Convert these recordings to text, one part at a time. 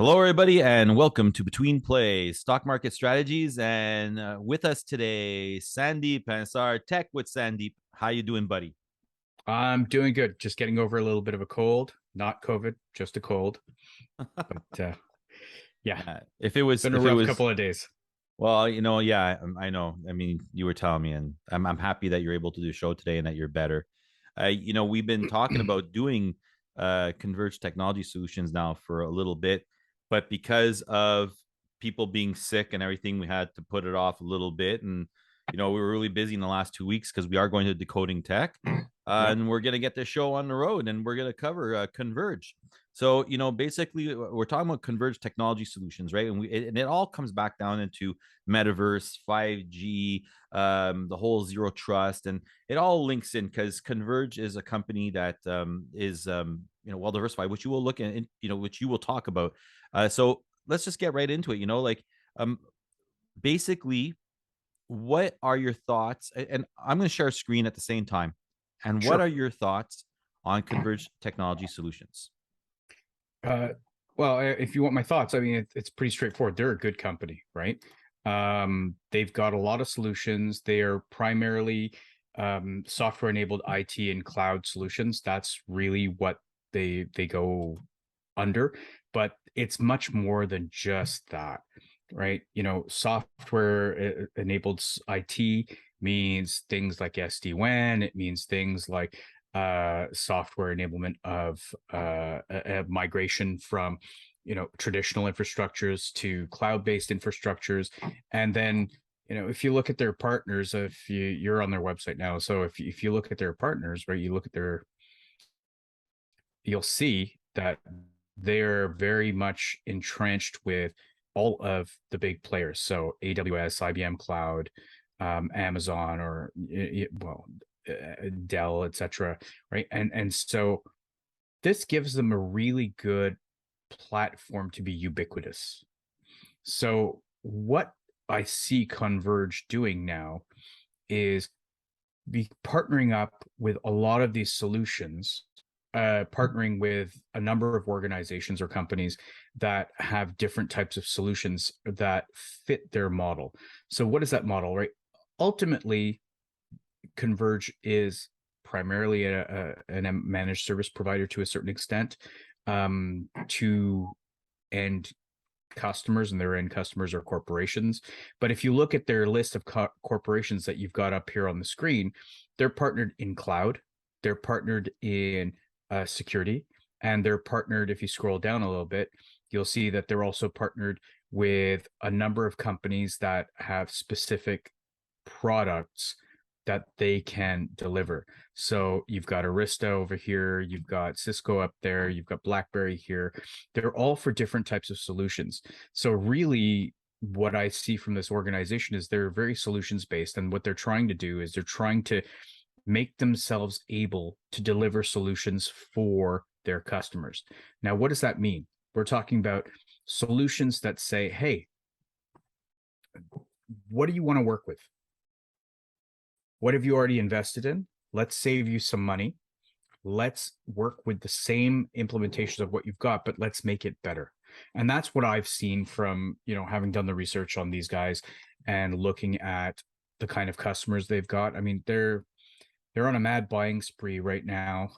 Hello, everybody, and welcome to Betweenplays Stock Market Strategies. And with us today, Sandeep Pansar, Tech with Sandeep. How you doing, buddy? I'm doing good. Just getting over a little bit of a cold, not COVID, just a cold. But yeah, Yeah, if it was, been a if it rough was, couple of days. well, yeah, I know. I mean, you were telling me, and I'm happy that you're able to do a show today and that you're better. We've been talking about doing Converge Technology Solutions now for a little bit, but because of people being sick and everything, we had to put it off a little bit. And we were really busy in the last 2 weeks because we are going to Decoding Tech, Yep, and we're going to get this show on the road, and we're going to cover Converge. So, basically, we're talking about Converge Technology Solutions, right? And it all comes back down into metaverse, 5G, the whole zero trust, and it all links in because Converge is a company that is well diversified, which you will look at, which you will talk about. So let's just get right into it. Um, Basically, what are your thoughts? And I'm going to share a screen at the same time. And what sure. are your thoughts on Converge Technology Solutions? Uh, well, if you want my thoughts, I mean, it's pretty straightforward. They're a good company, right? They've got a lot of solutions. They are primarily software-enabled IT and cloud solutions. That's really what they go under, but it's much more than just that, right? Software enabled IT means things like SD-WAN. It means things like software enablement of migration from traditional infrastructures to cloud-based infrastructures. And then if you look at their partners, if you're on their website now, so if you look at their partners, right, you look at you'll see that they're very much entrenched with all of the big players. So AWS, IBM Cloud, Amazon, or Dell, etc. Right, and so this gives them a really good platform to be ubiquitous. So what I see Converge doing now is be partnering up with a lot of these solutions, partnering with a number of organizations or companies that have different types of solutions that fit their model. So what is that model, right? Ultimately, Converge is primarily a managed service provider to a certain extent, to end customers, and their end customers are corporations. But if you look at their list of corporations that you've got up here on the screen, they're partnered in cloud, they're partnered in security, and they're partnered, if you scroll down a little bit, you'll see that they're also partnered with a number of companies that have specific products that they can deliver. So you've got Arista over here, you've got Cisco up there, you've got BlackBerry here. They're all for different types of solutions. So really what I see from this organization is they're very solutions based, and what they're trying to do is they're trying to make themselves able to deliver solutions for their customers. Now, what does that mean? We're talking about solutions that say, hey, what do you want to work with? What have you already invested in? Let's save you some money. Let's work with the same implementations of what you've got, but let's make it better. And that's what I've seen from, having done the research on these guys and looking at the kind of customers they've got. I mean, they're on a mad buying spree right now,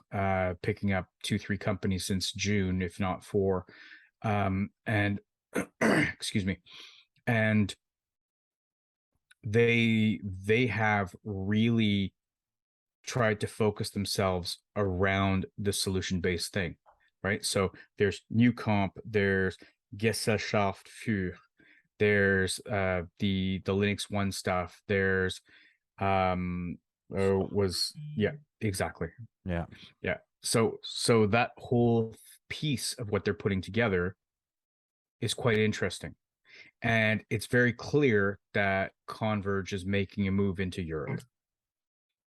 picking up 2-3 companies since June, if not 4. And excuse me. And they have really tried to focus themselves around the solution-based thing, right? So there's New Comp, there's Gesellschaft für, there's the Linux One stuff, there's was yeah, exactly. Yeah. Yeah. So that whole piece of what they're putting together is quite interesting. And it's very clear that Converge is making a move into Europe,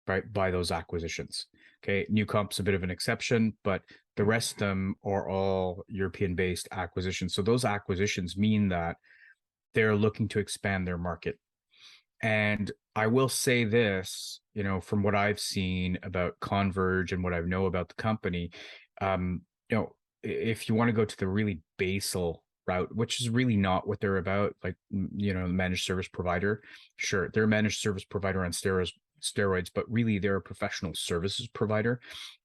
right, by those acquisitions. Okay, New Comp's a bit of an exception, but the rest of them are all European-based acquisitions. So those acquisitions mean that they're looking to expand their market. And I will say this, from what I've seen about Converge and what I know about the company, if you want to go to the really basal route, which is really not what they're about. Like, you know, the managed service provider, sure, they're a managed service provider on steroids, but really they're a professional services provider.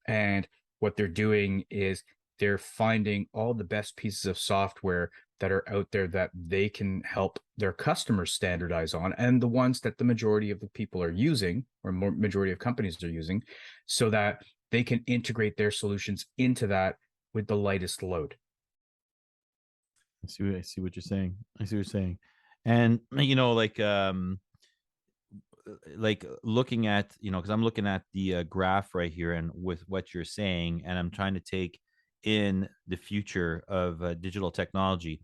And what they're doing is they're finding all the best pieces of software that are out there that they can help their customers standardize on, and the ones that the majority of the people are using, or more majority of companies are using, so that they can integrate their solutions into that with the lightest load. I see what you're saying. I see what you're saying. And you know, like looking at, you know, because I'm looking at the graph right here and with what you're saying, and I'm trying to take in the future of digital technology,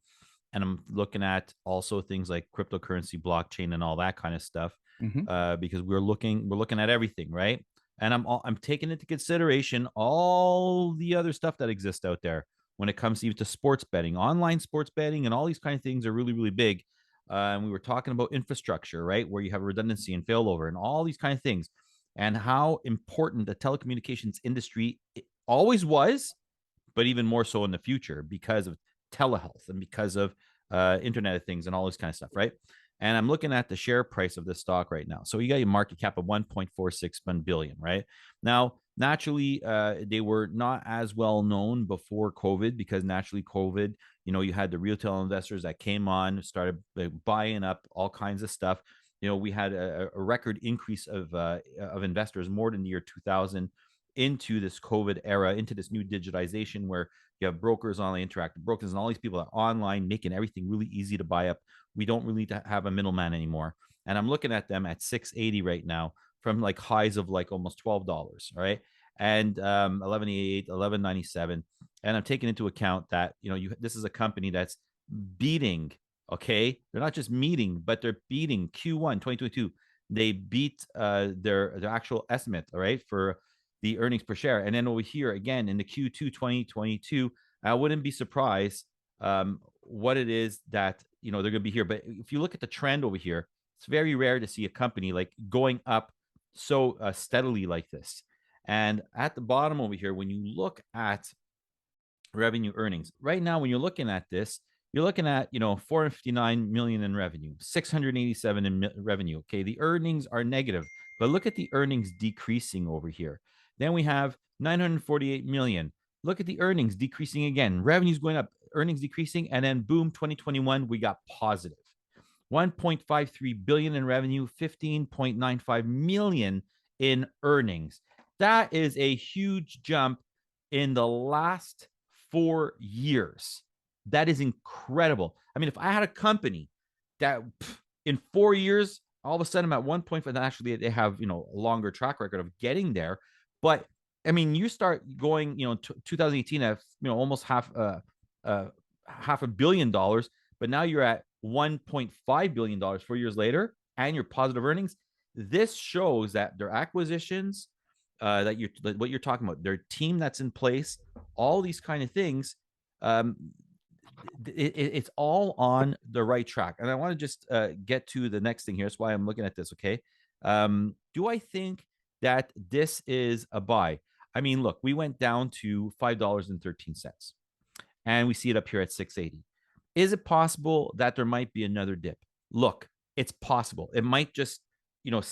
and I'm looking at also things like cryptocurrency, blockchain, and all that kind of stuff, Mm-hmm. because we're looking at everything, right? And I'm taking into consideration all the other stuff that exists out there when it comes even to sports betting, online sports betting, and all these kind of things are really really big. And we were talking about infrastructure, right, where you have redundancy and failover and all these kind of things, and how important the telecommunications industry always was, but even more so in the future because of telehealth and because of Internet of Things and all this kind of stuff, right? And I'm looking at the share price of this stock right now. So you got your market cap of 1.461 billion, right? Now, naturally, they were not as well known before COVID because naturally COVID, you know, you had the retail investors that came on, started buying up all kinds of stuff. You know, we had a record increase of investors more than the year 2000 into this COVID era, into this new digitization where you have brokers, online interactive brokers, and all these people are online making everything really easy to buy up. We don't really have a middleman anymore. And I'm looking at them at 680 right now from like highs of like almost $12, right? And 1188, 1197. And I'm taking into account that, you know, this is a company that's beating, okay? They're not just meeting, but they're beating Q1 2022. They beat their actual estimate, all right, for the earnings per share. And then over here again in the Q2 2022, I wouldn't be surprised what it is that, you know, they're going to be here. But if you look at the trend over here, it's very rare to see a company like going up so steadily like this. And at the bottom over here, when you look at revenue earnings right now, when you're looking at this, you're looking at, you know, 459 million in revenue, 687 in revenue. Okay, the earnings are negative, but look at the earnings decreasing over here. Then we have 948 million. Look at the earnings decreasing again. Revenues going up, earnings decreasing, and then boom, 2021 we got positive. 1.53 billion in revenue, 15.95 million in earnings. That is a huge jump in the last 4 years. That is incredible. I mean, if I had a company that in 4 years, all of a sudden I'm at 1.5, actually they have, you know, a longer track record of getting there. But I mean, you start going, you know, 2018 at, you know, almost half $500 million, but now you're at $1.5 billion 4 years later, and your positive earnings. This shows that their acquisitions, what you're talking about, their team that's in place, all these kind of things, it's all on the right track. And I want to just get to the next thing here. That's why I'm looking at this. Okay, do I think that this is a buy? I mean, look, we went down to $5.13, and we see it up here at 680. Is it possible that there might be another dip? Look, it's possible. It might just, you know,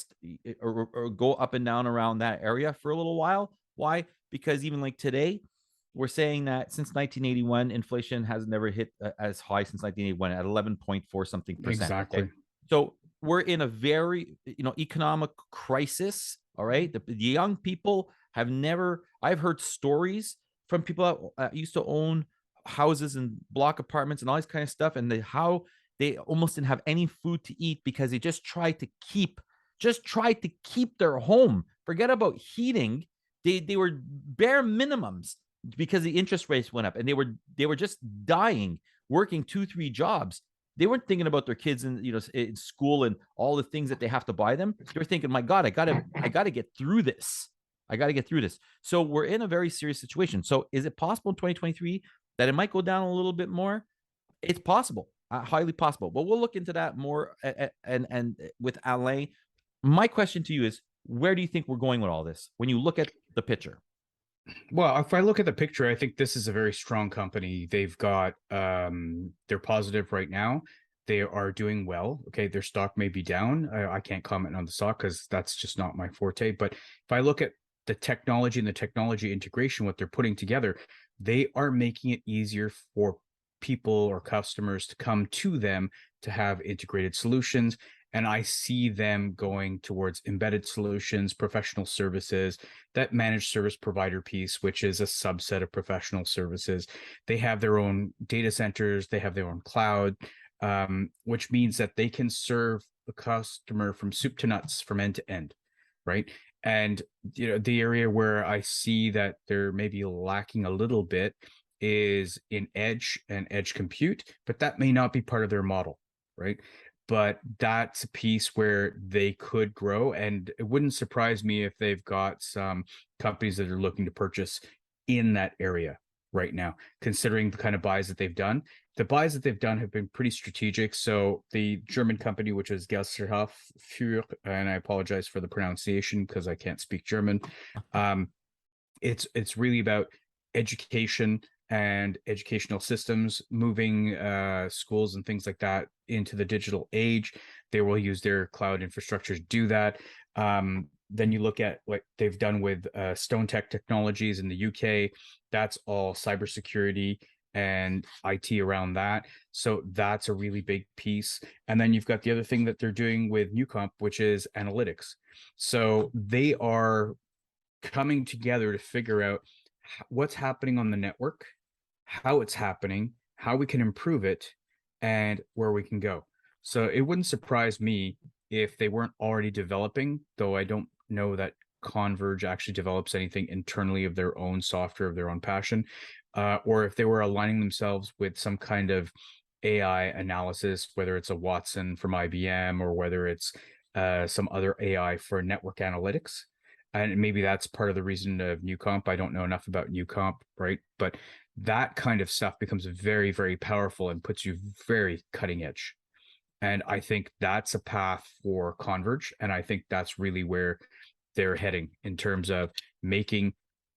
or go up and down around that area for a little while. Why? Because even like today, we're saying that since 1981, inflation has never hit as high since 1981 at 11.4 something percent. Exactly. Okay? So we're in a very, you know, economic crisis. All right. The young people have never, I've heard stories from people that used to own houses and block apartments and all this kind of stuff, and how they almost didn't have any food to eat because they just tried to keep their home. Forget about heating. They were bare minimums because the interest rates went up, and they were just dying, working 2-3 jobs. They weren't thinking about their kids in, you know, in school and all the things that they have to buy them. They were thinking, my God, I gotta get through this. I got to get through this. So we're in a very serious situation. So is it possible in 2023 that it might go down a little bit more? It's possible, highly possible. But we'll look into that more. And with Alain, my question to you is, where do you think we're going with all this when you look at the picture? Well, if I look at the picture, I think this is a very strong company. They've got they're positive right now. They are doing well. Okay, their stock may be down. I can't comment on the stock because that's just not my forte. But if I look at the technology and the technology integration, what they're putting together, they are making it easier for people or customers to come to them to have integrated solutions. And I see them going towards embedded solutions, professional services, that managed service provider piece, which is a subset of professional services. They have their own data centers, they have their own cloud, which means that they can serve the customer from soup to nuts, from end to end, right? And the area where I see that they're maybe lacking a little bit is in edge and edge compute, but that may not be part of their model, right? But that's a piece where they could grow. And it wouldn't surprise me if they've got some companies that are looking to purchase in that area right now, considering the kind of buys that they've done. The buys that they've done have been pretty strategic. So the German company, which is Gesellschaft für, and I apologize for the pronunciation because I can't speak German. It's really about education and educational systems, moving schools and things like that into the digital age. They will use their cloud infrastructure to do that. Then you look at what they've done with Stone Tech Technologies in the UK. That's all cybersecurity and IT around that. So that's a really big piece. And then you've got the other thing that they're doing with Newcomp, which is analytics. So they are coming together to figure out what's happening on the network, how it's happening, how we can improve it, and where we can go. So it wouldn't surprise me if they weren't already developing, though I don't know that Converge actually develops anything internally of their own software, of their own passion, or if they were aligning themselves with some kind of AI analysis, whether it's a Watson from IBM or whether it's some other AI for network analytics. And maybe that's part of the reason of Newcomp. I don't know enough about Newcomp, right? But that kind of stuff becomes very, very powerful and puts you very cutting edge. And I think that's a path for Converge. And I think that's really where they're heading in terms of making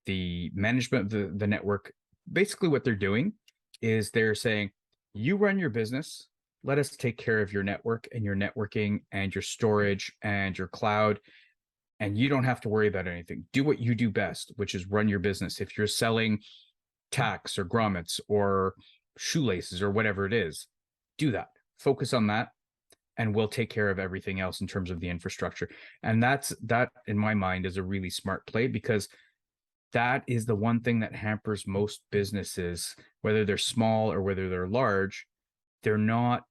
the management of the network. Basically, what they're doing is they're saying, you run your business, let us take care of your network and your networking and your storage and your cloud, and you don't have to worry about anything. Do what you do best, which is run your business. If you're selling tacks or grommets or shoelaces or whatever it is, do that. Focus on that, and we'll take care of everything else in terms of the infrastructure. And that, in my mind, is a really smart play, because that is the one thing that hampers most businesses, whether they're small or whether they're large. They're not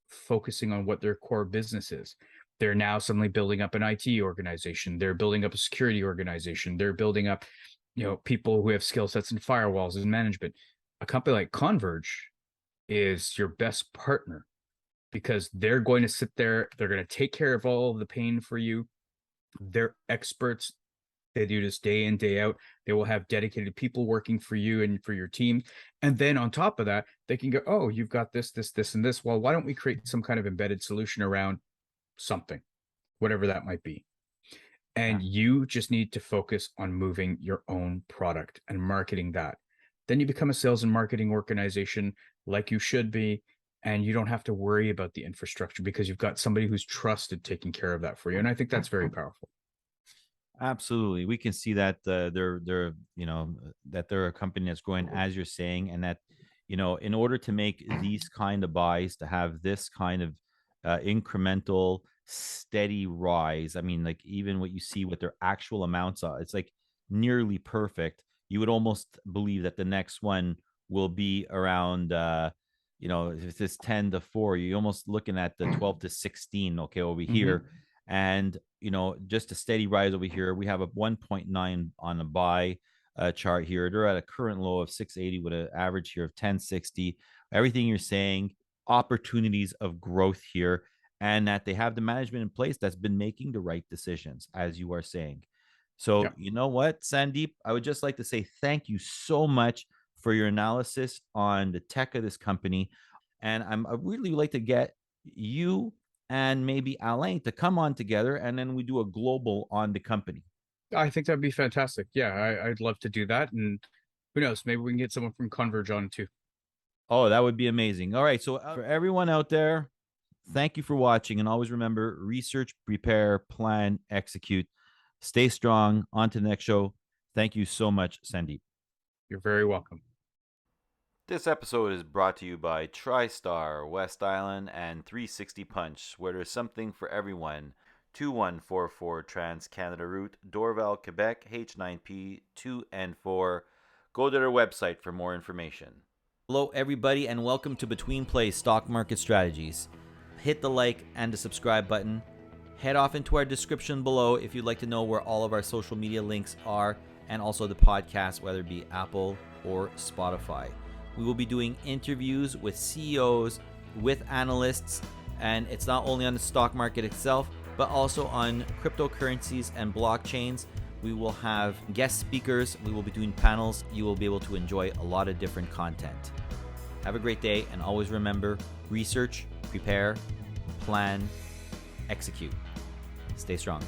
focusing on what their core business is. They're now suddenly building up an IT organization. They're building up a security organization. They're building up, people who have skill sets in firewalls and management. A company like Converge is your best partner, because they're going to sit there. They're going to take care of all of the pain for you. They're experts. They do this day in, day out. They will have dedicated people working for you and for your team. And then on top of that, they can go, oh, you've got this, this, this, and this. Well, why don't we create some kind of embedded solution around something, whatever that might be? And you just need to focus on moving your own product and marketing that. Then you become a sales and marketing organization like you should be. And you don't have to worry about the infrastructure because you've got somebody who's trusted taking care of that for you. And I think that's very powerful. Absolutely, we can see that they're that they're a company that's growing, as you're saying, and that in order to make these kind of buys, to have this kind of incremental, steady rise. I mean, like even what you see with their actual amounts are, it's like nearly perfect. You would almost believe that the next one will be around. If it's 10 to 4, you're almost looking at the 12 to 16. Okay, over here. And just a steady rise over here. We have a 1.9 on a buy chart here. They're at a current low of 680 with an average here of 1060. Everything you're saying, opportunities of growth here, and that they have the management in place that's been making the right decisions, as you are saying. So, Yeah. you know what, Sandeep, I would just like to say thank you so much for your analysis on the tech of this company. And I really like to get you and maybe Alain to come on together, and then we do a global on the company. I think that'd be fantastic. Yeah, I'd love to do that. And who knows, maybe we can get someone from Converge on too. Oh, that would be amazing. All right. So, for everyone out there, thank you for watching. And always remember, research, prepare, plan, execute. Stay strong. On to the next show. Thank you so much, Sandeep. You're very welcome. This episode is brought to you by TriStar, West Island, and 360 Punch, where there's something for everyone. 2144 Trans Canada Route, Dorval, Quebec, H9P 2N4. Go to their website for more information. Hello, everybody, and welcome to Betweenplays Stock Market Strategies. Hit the like and the subscribe button. Head off into our description below if you'd like to know where all of our social media links are, and also the podcast, whether it be Apple or Spotify. We will be doing interviews with CEOs, with analysts, and it's not only on the stock market itself, but also on cryptocurrencies and blockchains. We will have guest speakers. We will be doing panels. You will be able to enjoy a lot of different content. Have a great day, and always remember, research, prepare, plan, execute. Stay strong.